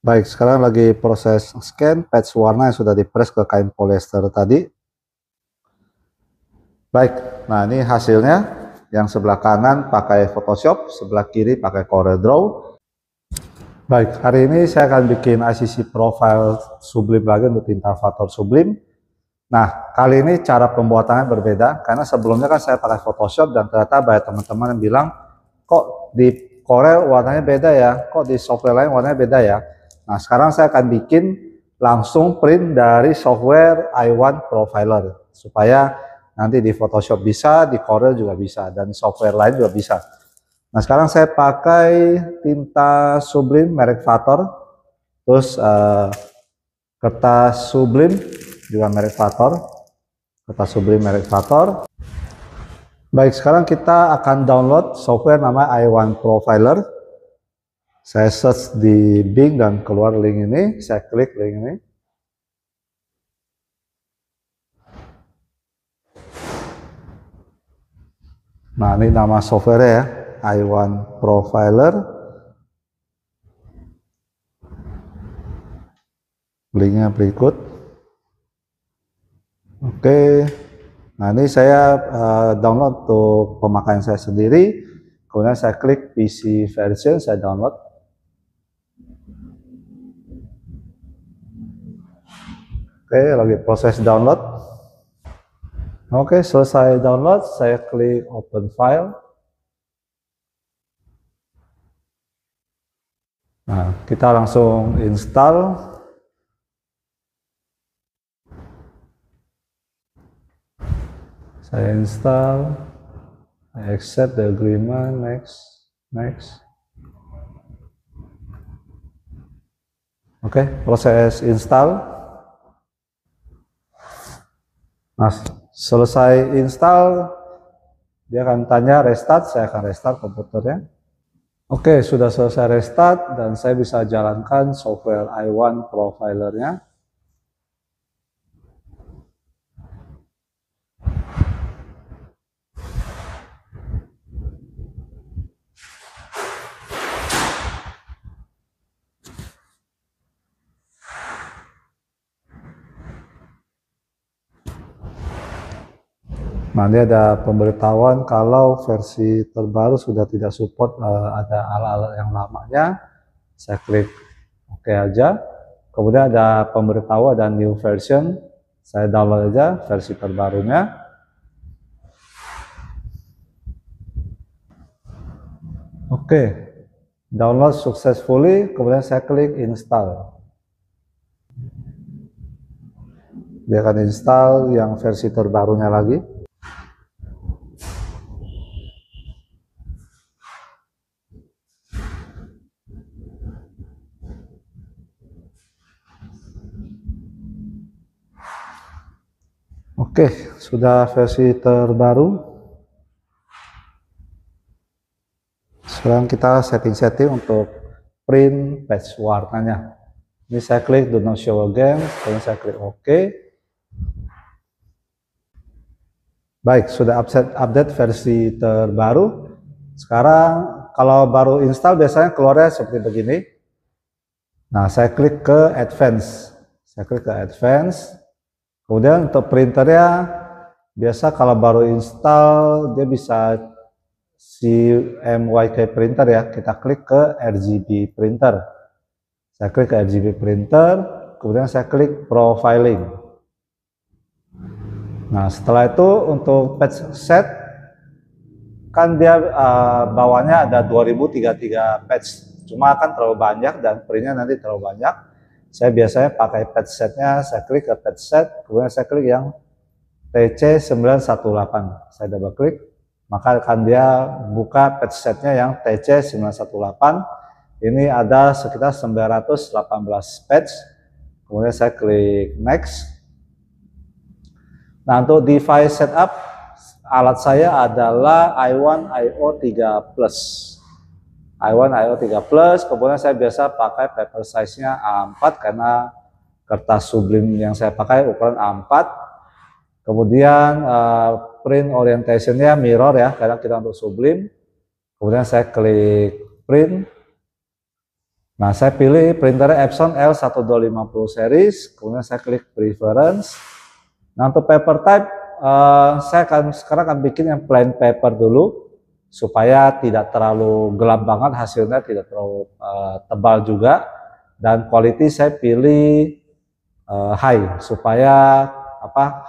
Baik, sekarang lagi proses scan patch warna yang sudah dipres ke kain polyester tadi. Baik, nah ini hasilnya. Yang sebelah kanan pakai Photoshop, sebelah kiri pakai CorelDRAW. Baik, hari ini saya akan bikin ICC profile Sublime lagi untuk Tintavator Sublime. Nah, kali ini cara pembuatannya berbeda, karena sebelumnya kan saya pakai Photoshop dan ternyata banyak teman-teman yang bilang, kok di Corel warnanya beda ya, kok di software lain warnanya beda ya. Nah, sekarang saya akan bikin langsung print dari software i1 Profiler, supaya nanti di Photoshop bisa, di Corel juga bisa, dan software lain juga bisa. Nah, sekarang saya pakai tinta Sublime merek Vator, terus kertas Sublime juga merek Vator, kertas Sublime merek Vator. Baik, sekarang kita akan download software nama i1 Profiler. Saya search di Bing dan keluar link ini, saya klik link ini. Nah, ini nama software ya, i1 Profiler. Linknya berikut. Oke, nah ini saya download untuk pemakaian saya sendiri. Kemudian saya klik PC version, saya download. Oke, lagi proses download. Oke, selesai download, saya klik open file. Nah, kita langsung install. Saya install, I accept the agreement, next. Oke, proses install. Nah, selesai install, dia akan tanya restart, saya akan restart komputernya. Oke, sudah selesai restart dan saya bisa jalankan software i1 Profilernya. Nah, ini ada pemberitahuan kalau versi terbaru sudah tidak support ada alat-alat yang lamanya. Saya klik OK aja. Kemudian ada pemberitahuan ada new version. Saya download aja versi terbarunya. Oke, download successfully. Kemudian saya klik install. Dia akan install yang versi terbarunya lagi. Oke, sudah versi terbaru. Sekarang kita setting-setting untuk print patch warnanya. Ini saya klik do not show again, kemudian saya klik OK. Baik, sudah update versi terbaru. Sekarang kalau baru install biasanya keluarnya seperti begini. Nah, saya klik ke advance. Saya klik ke advance. Kemudian untuk printernya, biasa kalau baru install dia bisa CMYK printer ya. Kita klik ke RGB printer. Saya klik ke RGB printer, kemudian saya klik profiling. Nah, setelah itu untuk patch set, kan dia bawahnya ada 2033 patch. Cuma akan terlalu banyak dan printnya nanti terlalu banyak. Saya biasanya pakai patch setnya, saya klik ke patch set, kemudian saya klik yang TC918. Saya double klik, maka akan dia buka patch setnya yang TC918. Ini ada sekitar 918 patch. Kemudian saya klik next. Nah, untuk device setup, alat saya adalah i1 IO3 Plus. i1 IO3 Plus, kemudian saya biasa pakai paper size-nya A4 karena kertas Sublime yang saya pakai ukuran A4. Kemudian print orientation-nya mirror ya, karena kita untuk Sublime. Kemudian saya klik print. Nah, saya pilih printer Epson L1250 series, kemudian saya klik preference. Nah, untuk paper type, saya sekarang akan bikin yang plain paper dulu, supaya tidak terlalu gelap banget hasilnya, tidak terlalu tebal juga, dan quality saya pilih high, supaya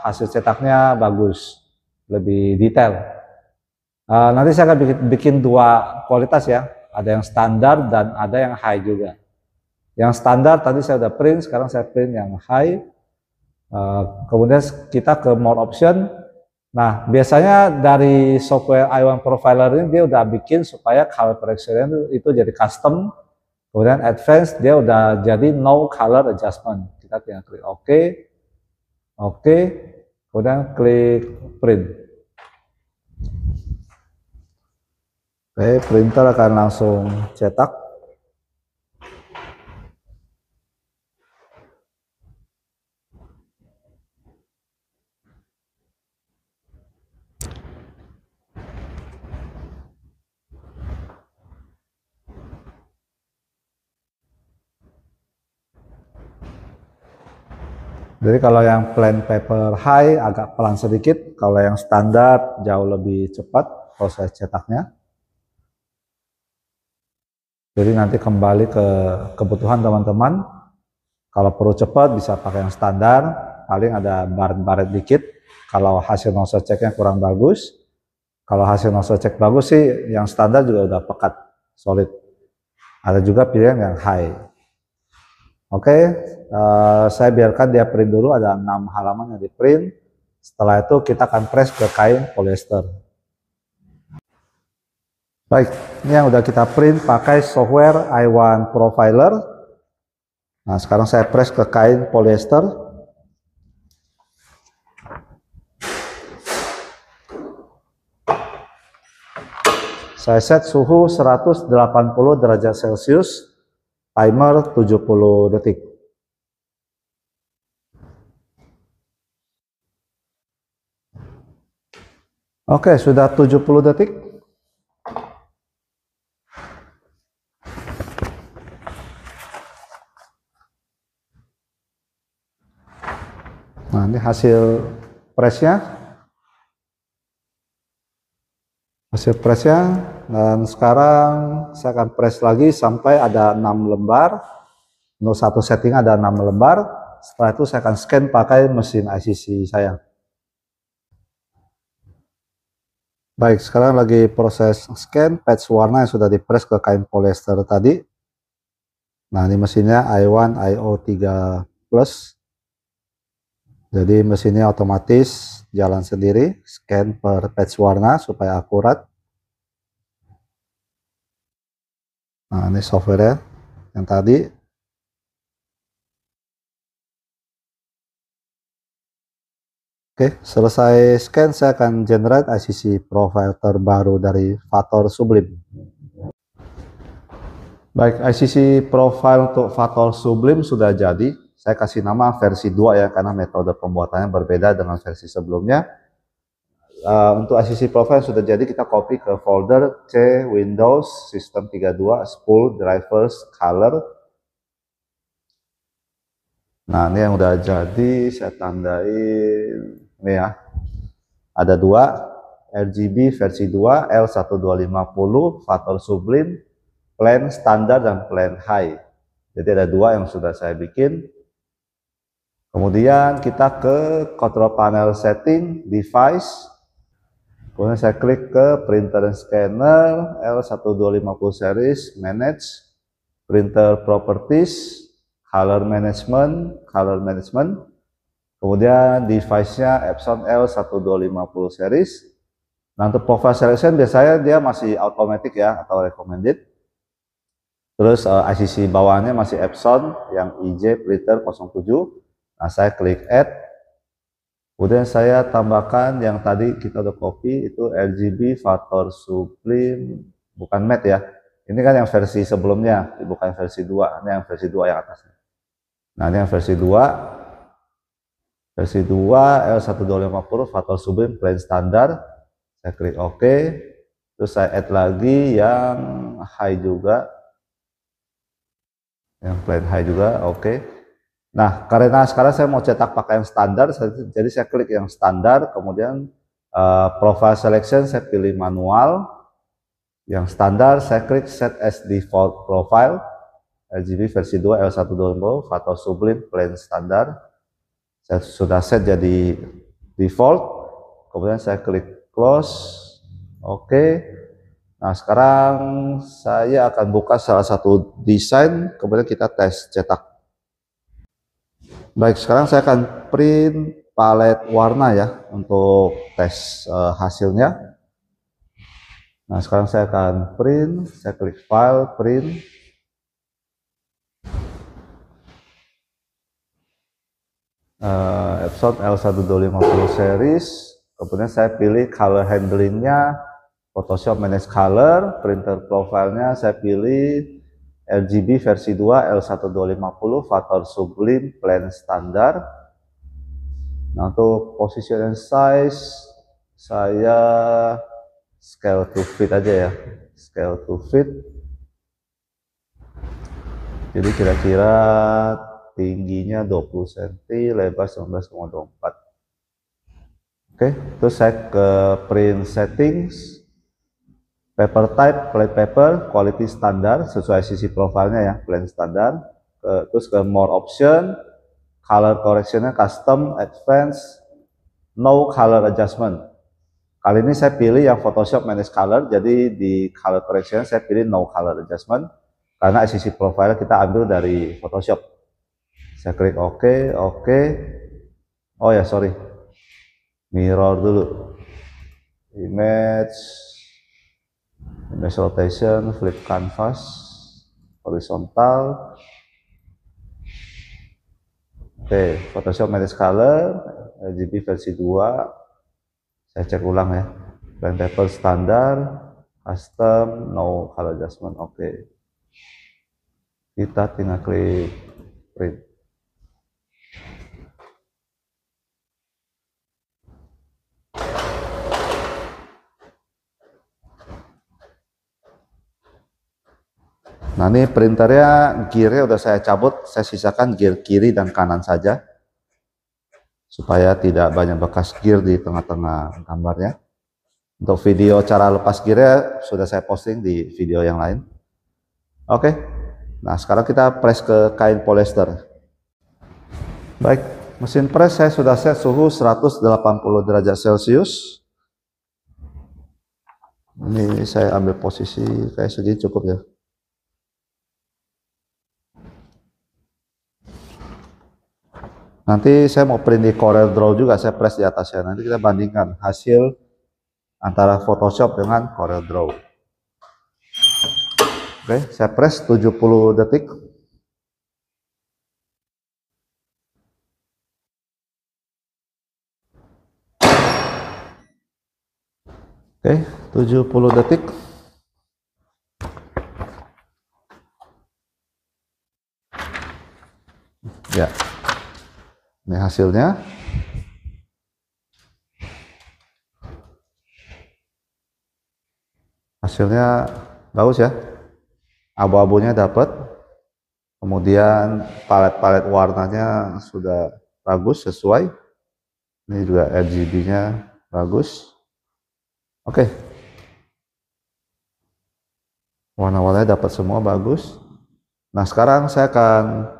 hasil cetaknya bagus, lebih detail. Nanti saya akan bikin dua kualitas ya, ada yang standar dan ada yang high juga. Yang standar tadi saya udah print, sekarang saya print yang high. Kemudian kita ke more option. Nah, biasanya dari software i1 Profiler ini dia udah bikin supaya color correction itu jadi custom. Kemudian advance dia udah jadi no color adjustment. Kita tinggal klik OK, OK, kemudian klik print. Oke, printer akan langsung cetak. Jadi kalau yang plain paper high agak pelan sedikit, kalau yang standar jauh lebih cepat proses cetaknya. Jadi nanti kembali ke kebutuhan teman-teman. Kalau perlu cepat bisa pakai yang standar, paling ada baret-baret dikit. Kalau hasil nozzle checknya kurang bagus, kalau hasil nozzle check bagus sih, yang standar juga udah pekat, solid. Ada juga pilihan yang high. Oke, saya biarkan dia print dulu, ada 6 halaman yang di print. Setelah itu kita akan press ke kain polyester. Baik, ini yang udah kita print pakai software i1 Profiler. Nah, sekarang saya press ke kain polyester. Saya set suhu 180 derajat Celcius, timer 70 detik. Oke, sudah 70 detik. Nah, ini hasil pressnya. Dan sekarang saya akan press lagi sampai ada 6 lembar. Untuk satu setting ada 6 lembar. Setelah itu saya akan scan pakai mesin ICC saya. Baik, sekarang lagi proses scan patch warna yang sudah dipress ke kain polyester tadi. Nah, ini mesinnya i1 IO3 Plus. Jadi mesinnya otomatis jalan sendiri, scan per patch warna supaya akurat. Nah, ini software yang tadi. Oke, selesai scan saya akan generate ICC profile terbaru dari Vator Sublime. Baik, ICC profile untuk Vator Sublime sudah jadi. Saya kasih nama versi 2 ya, karena metode pembuatannya berbeda dengan versi sebelumnya. Untuk ICC profile sudah jadi, kita copy ke folder C Windows System 32 Spool Drivers Color. Nah, ini yang udah jadi, saya tandain ini ya. Ada 2 RGB versi 2 L1250 Vator Sublime, plain standar dan plain high. Jadi ada 2 yang sudah saya bikin. Kemudian kita ke control panel setting, device. Kemudian saya klik ke printer dan scanner, L1250 series, manage, printer properties, color management. Kemudian device-nya Epson L1250 series. Nah, untuk profile selection biasanya dia masih automatic ya, atau recommended. Terus ICC bawahnya masih Epson yang IJ printer 07. Nah, saya klik add, kemudian saya tambahkan yang tadi kita udah copy, itu RGB Vator Sublime, bukan matte ya, ini kan yang versi sebelumnya, bukan versi 2, ini yang versi 2 yang atasnya. Nah, ini yang versi 2 L1250 Vator Sublime plain standar, saya klik OK, terus saya add lagi yang high juga. Yang plain high juga, oke. Nah, karena sekarang saya mau cetak pakai yang standar, jadi saya klik yang standar, kemudian profile selection saya pilih manual. Yang standar saya klik set as default profile, RGB versi 2 L120 Photo Sublime plain standar. Saya sudah set jadi default, kemudian saya klik close, oke. Nah, sekarang saya akan buka salah satu desain, kemudian kita tes cetak. Baik, sekarang saya akan print palet warna ya untuk tes hasilnya. Nah, sekarang saya akan print, saya klik file, print. Epson L12050 series, kemudian saya pilih color handlingnya, Photoshop Manage Color, printer profilnya saya pilih RGB versi 2 L1250 Photo Sublime plain standar. Nah, untuk position and size saya scale to fit aja ya, scale to fit. Jadi kira-kira tingginya 20 cm, lebar 19,24. Oke, terus saya ke print settings, paper type, plain paper, quality standar, sesuai sisi profilnya ya, plain standar. Terus ke more option, color correctionnya custom, advanced, no color adjustment. Kali ini saya pilih yang Photoshop Manage Color, jadi di color correction saya pilih no color adjustment, karena sisi profile kita ambil dari Photoshop. Saya klik OK, OK. Oh ya, sorry. Mirror dulu. Image rotation, flip canvas, horizontal. Oke, Photoshop Manage Color, RGB versi 2. Saya cek ulang ya. Plain paper standar, custom, no color adjustment. Oke. Kita tinggal klik print. Nah, ini printernya, gearnya udah saya cabut, saya sisakan gear kiri dan kanan saja, supaya tidak banyak bekas gear di tengah-tengah gambarnya. Untuk video cara lepas gearnya sudah saya posting di video yang lain. Oke, nah sekarang kita press ke kain polyester. Baik, mesin press saya sudah set suhu 180 derajat Celcius. Ini saya ambil posisi kayak segini cukup ya. Nanti saya mau print di Corel Draw juga, saya press di atasnya. Nanti kita bandingkan hasil antara Photoshop dengan Corel Draw. Oke, saya press 70 detik. Oke, 70 detik. Ya. Ini hasilnya. Hasilnya bagus ya. Abu-abunya dapat. Kemudian palet-palet warnanya sudah bagus, sesuai. Ini juga RGB-nya bagus. Oke. Warna-warnanya dapat semua bagus. Nah, sekarang saya akan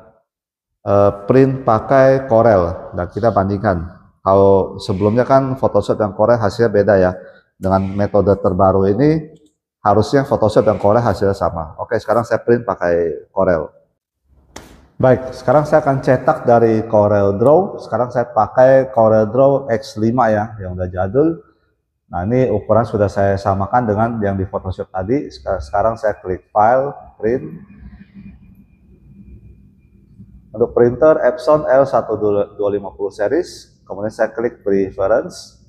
print pakai Corel dan kita bandingkan. Kalau sebelumnya kan Photoshop dan Corel hasilnya beda ya. Dengan metode terbaru ini harusnya Photoshop dan Corel hasilnya sama. Oke, sekarang saya print pakai Corel. Baik, sekarang saya akan cetak dari Corel Draw. Sekarang saya pakai Corel Draw X5 ya, yang udah jadul. Nah, ini ukuran sudah saya samakan dengan yang di Photoshop tadi. Sekarang saya klik File, Print. Untuk printer Epson L1250 series, kemudian saya klik Preference,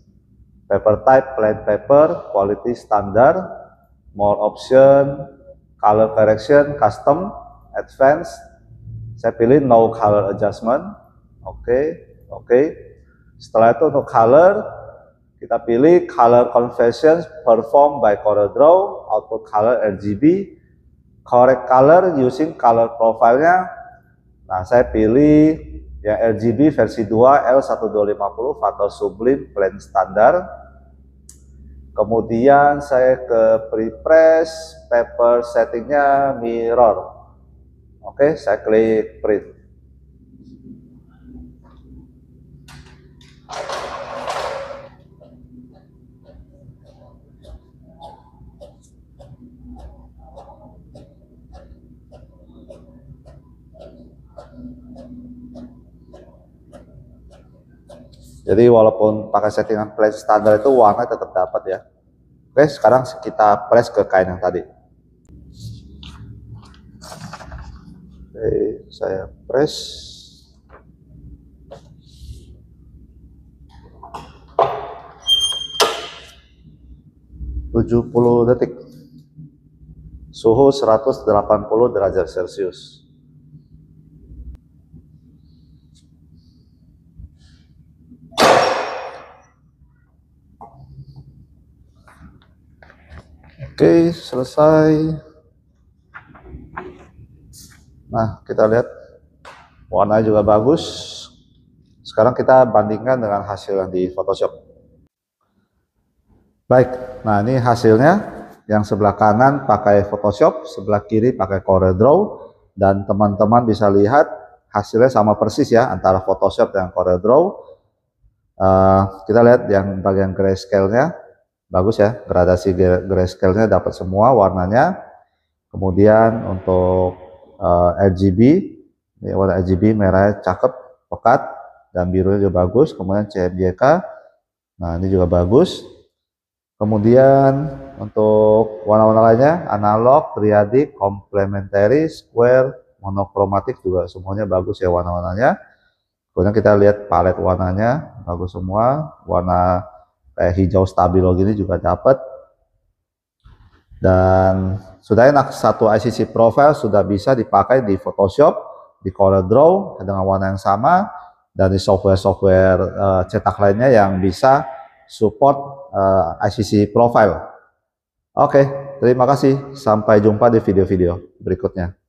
Paper Type Plain Paper, Quality Standard, More Option, Color Correction, Custom, Advanced. Saya pilih No Color Adjustment. Oke. Setelah itu untuk color, kita pilih Color Conversion Performed by Corel Draw, Output Color RGB, correct color using color profile-nya. Nah, saya pilih yang RGB versi 2 L1250 Photo Sublime plain standar. Kemudian saya ke prepress, paper settingnya mirror. Oke, saya klik print. Jadi walaupun pakai settingan plain standar itu warna tetap dapat ya. Oke, sekarang kita press ke kain yang tadi. Oke, saya press. (70 detik). Suhu 180 derajat Celcius. Oke, selesai. Nah, kita lihat warnanya juga bagus. Sekarang kita bandingkan dengan hasil yang di Photoshop. Baik, nah ini hasilnya. Yang sebelah kanan pakai Photoshop, sebelah kiri pakai CorelDRAW, dan teman-teman bisa lihat hasilnya sama persis ya antara Photoshop dan CorelDRAW. Kita lihat yang bagian grayscale-nya bagus ya, gradasi grayscale-nya dapat semua warnanya. Kemudian untuk RGB, ini warna RGB merahnya cakep, pekat, dan birunya juga bagus. Kemudian CMYK, nah ini juga bagus. Kemudian untuk warna-warna lainnya, analog, triadic, complementary, square, monokromatik juga semuanya bagus ya warna-warnanya. Kemudian kita lihat palet warnanya bagus semua, warna kayak hijau stabilo gini juga dapat. Dan sudah enak, satu ICC profile sudah bisa dipakai di Photoshop, di CorelDRAW dengan warna yang sama, dan di software-software cetak lainnya yang bisa support ICC profile. Oke, terima kasih. Sampai jumpa di video-video berikutnya.